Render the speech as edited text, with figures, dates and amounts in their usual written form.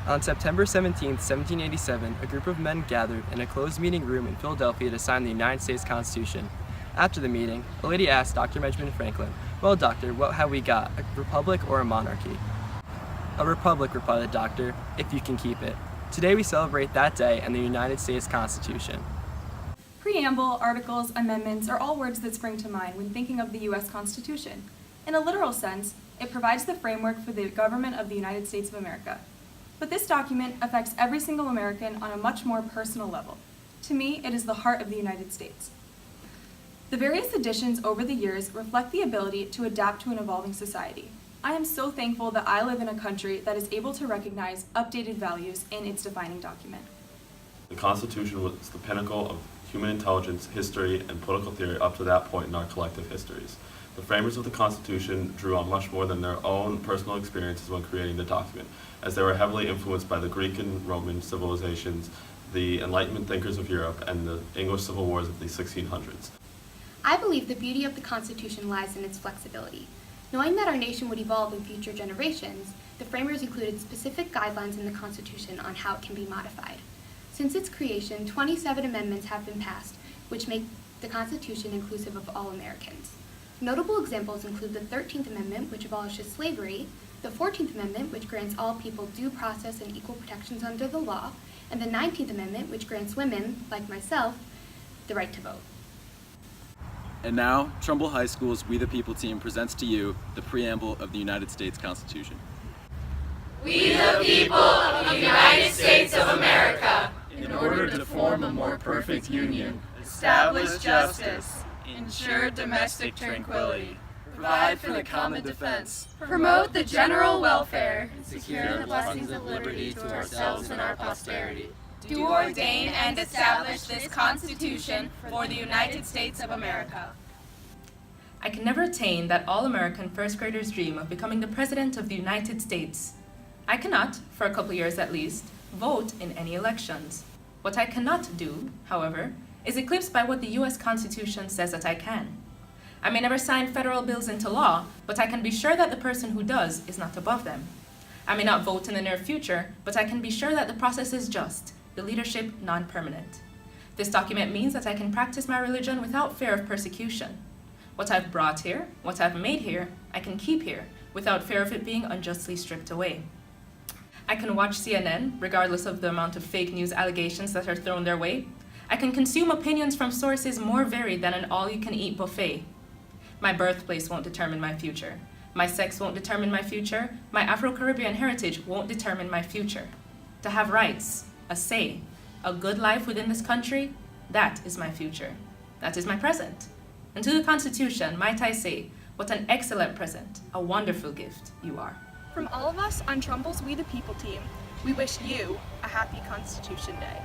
On September 17, 1787, a group of men gathered in a closed meeting room in Philadelphia to sign the United States Constitution. After the meeting, a lady asked Dr. Benjamin Franklin, "Well, doctor, what have we got, a republic or a monarchy?" "A republic," replied the doctor, "if you can keep it." Today we celebrate that day and the United States Constitution. Preamble, articles, amendments are all words that spring to mind when thinking of the U.S. Constitution. In a literal sense, it provides the framework for the government of the United States of America. But this document affects every single American on a much more personal level. To me, it is the heart of the United States. The various editions over the years reflect the ability to adapt to an evolving society. I am so thankful that I live in a country that is able to recognize updated values in its defining document. The Constitution was the pinnacle of human intelligence, history, and political theory up to that point in our collective histories. The framers of the Constitution drew on much more than their own personal experiences when creating the document, as they were heavily influenced by the Greek and Roman civilizations, the Enlightenment thinkers of Europe, and the English civil wars of the 1600s. I believe the beauty of the Constitution lies in its flexibility. Knowing that our nation would evolve in future generations, the framers included specific guidelines in the Constitution on how it can be modified. Since its creation, 27 amendments have been passed, which make the Constitution inclusive of all Americans. Notable examples include the 13th Amendment, which abolishes slavery, the 14th Amendment, which grants all people due process and equal protections under the law, and the 19th Amendment, which grants women, like myself, the right to vote. And now, Trumbull High School's We the People team presents to you the preamble of the United States Constitution. We the people of the United States of America, in order to form a more perfect union, establish justice, ensure domestic tranquility, provide for the common defense, promote the general welfare, and secure the blessings of liberty to ourselves and our posterity. Do ordain and establish this Constitution for the United States of America. I can never attain that all-American first graders dream of becoming the President of the United States. I cannot, for a couple years at least, vote in any elections. What I cannot do, however, is eclipsed by what the U.S. Constitution says that I can. I may never sign federal bills into law, but I can be sure that the person who does is not above them. I may not vote in the near future, but I can be sure that the process is just, the leadership non-permanent. This document means that I can practice my religion without fear of persecution. What I've brought here, what I've made here, I can keep here, without fear of it being unjustly stripped away. I can watch CNN, regardless of the amount of fake news allegations that are thrown their way. I can consume opinions from sources more varied than an all-you-can-eat buffet. My birthplace won't determine my future. My sex won't determine my future. My Afro-Caribbean heritage won't determine my future. To have rights, a say, a good life within this country, that is my future. That is my present. And to the Constitution, might I say, what an excellent present, a wonderful gift you are. From all of us on Trumbull's We the People team, we wish you a happy Constitution Day.